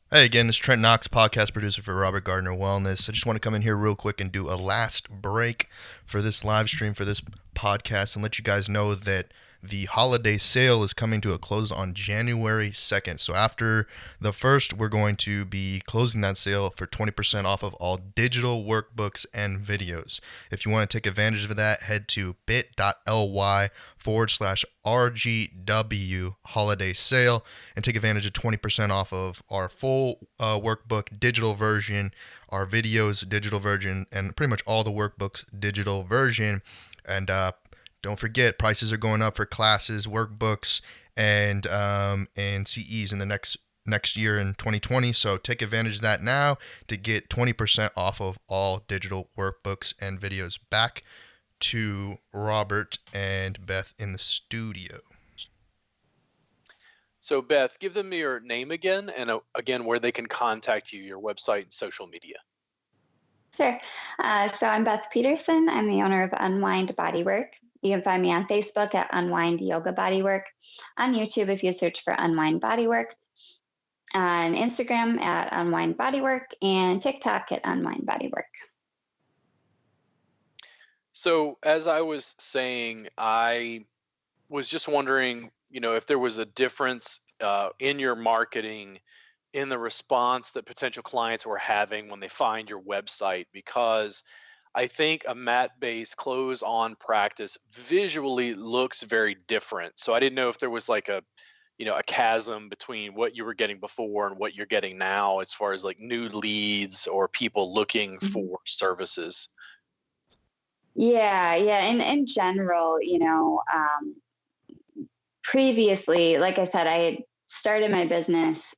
Hey again, this is Trent Knox, podcast producer for Robert Gardner Wellness. I just want to come in here real quick and do a last break for this live stream, for this podcast, and let you guys know that the holiday sale is coming to a close on January 2nd. So after the 1st, we're going to be closing that sale for 20% off of all digital workbooks and videos. If you want to take advantage of that, head to bit.ly/RGW holiday sale and take advantage of 20% off of our full workbook digital version, our videos digital version, and pretty much all the workbooks digital version. And don't forget, prices are going up for classes, workbooks, and CEs in the next year in 2020. So take advantage of that now to get 20% off of all digital workbooks and videos. Back to Robert and Beth in the studio. So, Beth, give them your name again and again where they can contact you, your website and social media. Sure. So I'm Beth Petersen. I'm the owner of Unwind Bodywork. You can find me on Facebook at Unwind Yoga Bodywork, on YouTube if you search for Unwind Bodywork, on Instagram at Unwind Bodywork, and TikTok at Unwind Bodywork. So, as I was saying, I was just wondering, if there was a difference in your marketing in the response that potential clients were having when they find your website, because I think a mat-based close-on practice visually looks very different. So I didn't know if there was like a chasm between what you were getting before and what you're getting now as far as like new leads or people looking Mhm. for services. Yeah, yeah. And in general, previously, like I said, I had started my business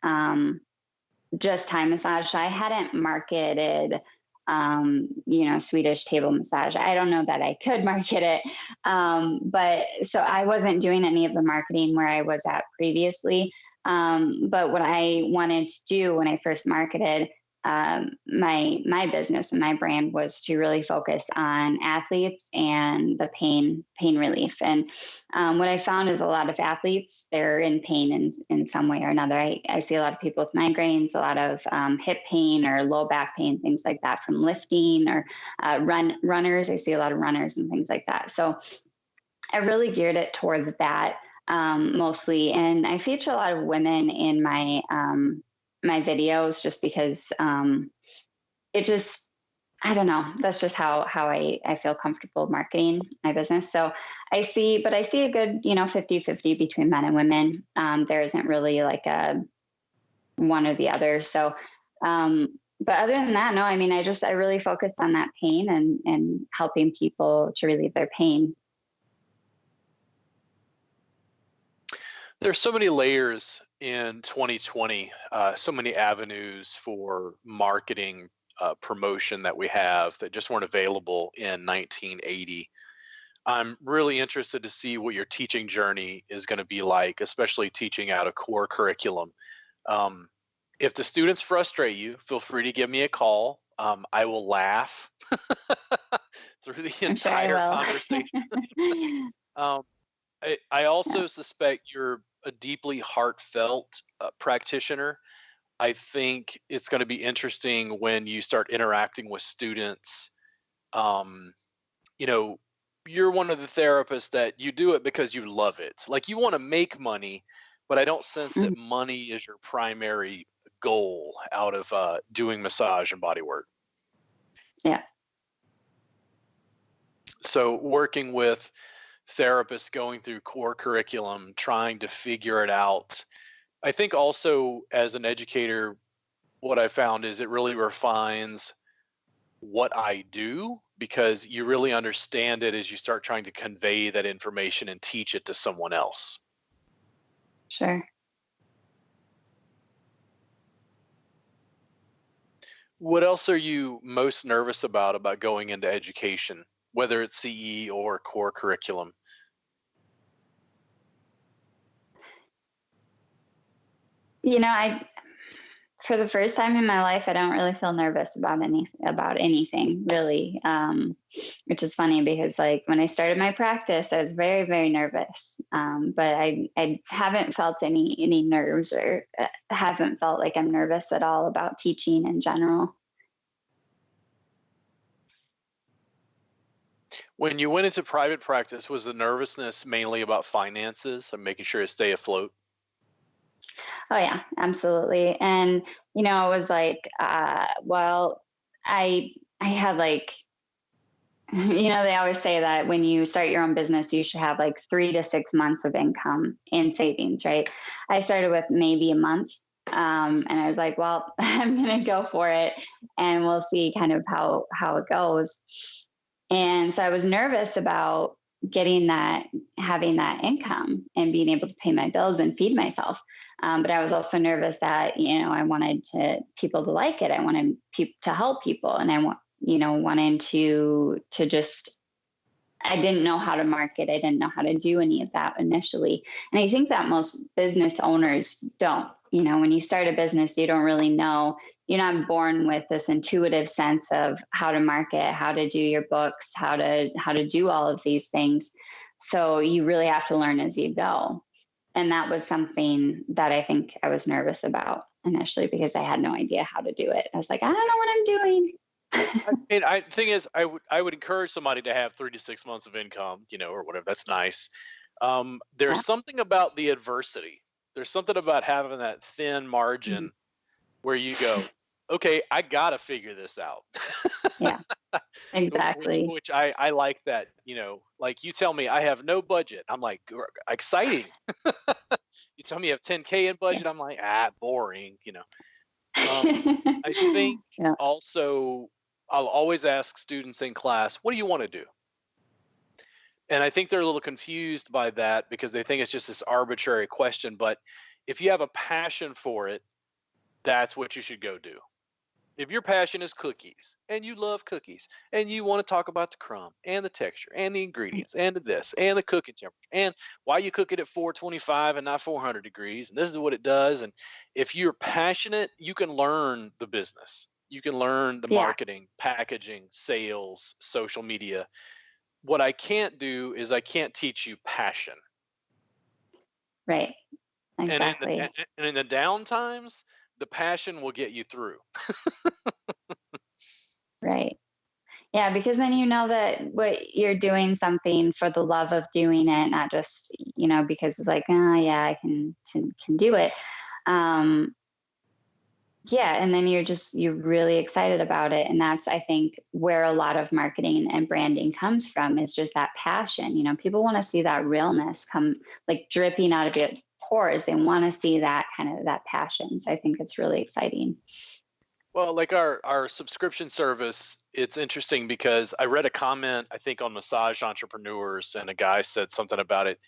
just Thai massage. So I hadn't marketed, Swedish table massage. I don't know that I could market it. But so I wasn't doing any of the marketing where I was at previously. But what I wanted to do when I first marketed my business and my brand was to really focus on athletes and the pain relief. And what I found is a lot of athletes, they're in pain in some way or another. I see a lot of people with migraines, a lot of hip pain or low back pain, things like that from lifting, or runners. I see a lot of runners and things like that. So I really geared it towards that mostly. And I feature a lot of women in my videos just because it just, I don't know. That's just how I feel comfortable marketing my business. So I see a good, 50-50 between men and women. There isn't really like a one or the other. So, but other than that, no, I mean, I really focus on that pain and helping people to relieve their pain. There's so many layers in 2020, so many avenues for marketing promotion that we have that just weren't available in 1980. I'm really interested to see what your teaching journey is going to be like, especially teaching out a core curriculum. Um, if the students frustrate you, feel free to give me a call. I will laugh through the I'm sure I entire conversation. will. Um, I also Yeah. suspect you're a deeply heartfelt practitioner. I think it's going to be interesting when you start interacting with students. Um, you know, you're one of the therapists that you do it because you love it. Like you want to make money, but I don't sense that Mhm. money is your primary goal out of doing massage and body work. Yeah. So working with therapists going through core curriculum, trying to figure it out. I think also as an educator, what I found is it really refines what I do because you really understand it as you start trying to convey that information and teach it to someone else. Sure. What else are you most nervous about going into education, whether it's CE or core curriculum? I for the first time in my life, I don't really feel nervous about anything really, which is funny because like when I started my practice, I was very very nervous, but I haven't felt any nerves or haven't felt like I'm nervous at all about teaching in general. When you went into private practice, was the nervousness mainly about finances and making sure to stay afloat? Oh yeah, absolutely. And it was like, well, I had like, they always say that when you start your own business, you should have like 3 to 6 months of income in savings, right? I started with maybe a month. And I was like, well, I'm gonna go for it, and we'll see kind of how it goes. And so I was nervous about getting that, having that income and being able to pay my bills and feed myself. But I was also nervous that, I wanted people to like it. I wanted people to help people. And I wanted to just, I didn't know how to market. I didn't know how to do any of that initially. And I think that most business owners don't. when you start a business, you don't really know. You're not born with this intuitive sense of how to market, how to do your books, how to do all of these things. So you really have to learn as you go. And that was something that I think I was nervous about initially because I had no idea how to do it. I was like, I don't know what I'm doing. And thing is, I would encourage somebody to have 3 to 6 months of income, or whatever. That's nice. There's Yeah. something about the adversity. There's something about having that thin margin where you go, okay, I gotta figure this out. Yeah, exactly. Which I like that. Like you tell me I have no budget. I'm like, exciting. You tell me you have 10K in Yeah. budget. I'm like, boring. I think Yeah. also I'll always ask students in class, what do you want to do? And I think they're a little confused by that because they think it's just this arbitrary question. But if you have a passion for it, that's what you should go do. If your passion is cookies and you love cookies and you want to talk about the crumb and the texture and the ingredients and the this and the cooking temperature and why you cook it at 425 and not 400 degrees and this is what it does. And if you're passionate, you can learn the business. You can learn the Yeah, marketing, packaging, sales, social media. What I can't do is I can't teach you passion. right. And in Exactly. the down times, the passion will get you through. Right. Yeah, because then you know that what you're doing something for the love of doing it, not just, because it's like, oh yeah, I can do it. Um, yeah, and then you're really excited about it. And that's, I think, where a lot of marketing and branding comes from is just that passion. People want to see that realness come like dripping out of your pores. They want to see that kind of that passion. So I think it's really exciting. Well, like our subscription service, it's interesting because I read a comment, I think on Massage Entrepreneurs, and a guy said something about it.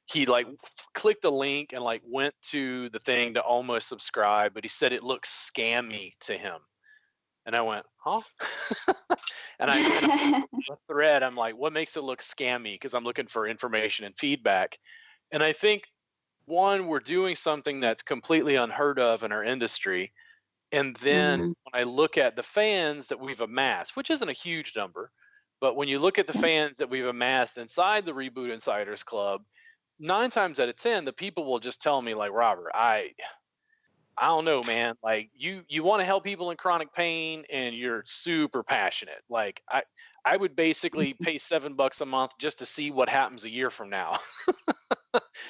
He like clicked a link and like went to the thing to almost subscribe, but he said it looks scammy to him. And I went, huh? and the thread, I'm like, what makes it look scammy? Because I'm looking for information and feedback. And I think one, we're doing something that's completely unheard of in our industry. And then Mhm. when I look at the fans that we've amassed, which isn't a huge number, but when you look at the Yeah. fans that we've amassed inside the Reboot Insiders Club, 9 times out of 10, the people will just tell me like, Robert, I don't know, man. Like you want to help people in chronic pain and you're super passionate. Like I would basically pay $7 a month just to see what happens a year from now.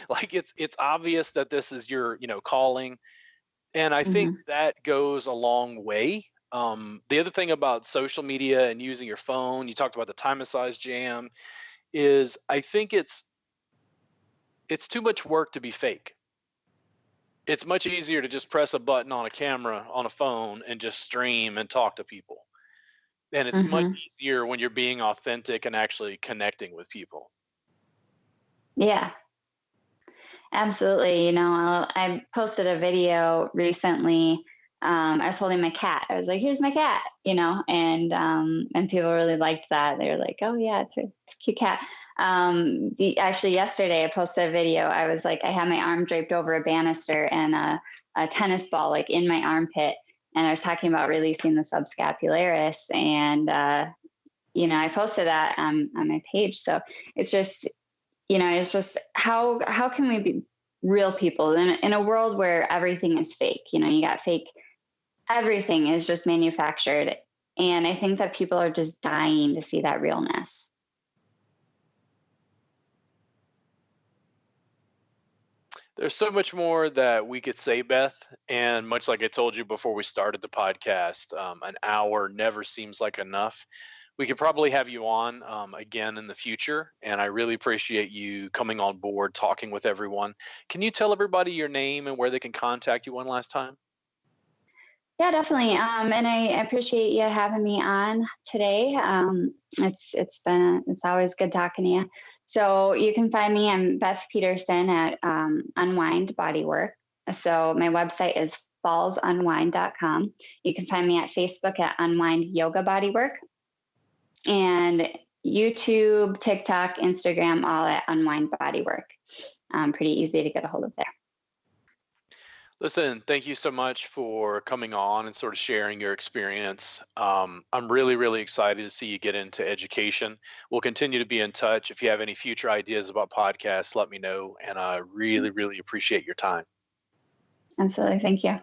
Like it's obvious that this is your, calling. And I think Mhm. that goes a long way. The other thing about social media and using your phone, you talked about the time massage jam, is I think it's too much work to be fake. It's much easier to just press a button on a camera on a phone and just stream and talk to people. And it's much Mhm. easier when you're being authentic and actually connecting with people. Yeah. Absolutely. I posted a video recently. I was holding my cat. I was like, "Here's my cat," and people really liked that. They were like, "Oh yeah, it's a cute cat." Actually, yesterday I posted a video. I was like, I had my arm draped over a banister and a tennis ball like in my armpit, and I was talking about releasing the subscapularis, and I posted that on my page. So it's just it's just how can we be real people in a world where everything is fake? You got fake, everything is just manufactured. And I think that people are just dying to see that realness. There's so much more that we could say, Beth. And much like I told you before we started the podcast, an hour never seems like enough. We could probably have you on again in the future. And I really appreciate you coming on board, talking with everyone. Can you tell everybody your name and where they can contact you one last time? Yeah, definitely. And I appreciate you having me on today. It's always good talking to you. So you can find me. I'm Beth Petersen at Unwind Bodywork. So my website is fallsunwind.com. You can find me at Facebook at Unwind Yoga Bodywork, and YouTube, TikTok, Instagram, all at Unwind Bodywork. Pretty easy to get a hold of there. Listen, thank you so much for coming on and sort of sharing your experience. I'm really, really excited to see you get into education. We'll continue to be in touch. If you have any future ideas about podcasts, let me know. And I really, really appreciate your time. Absolutely. Thank you.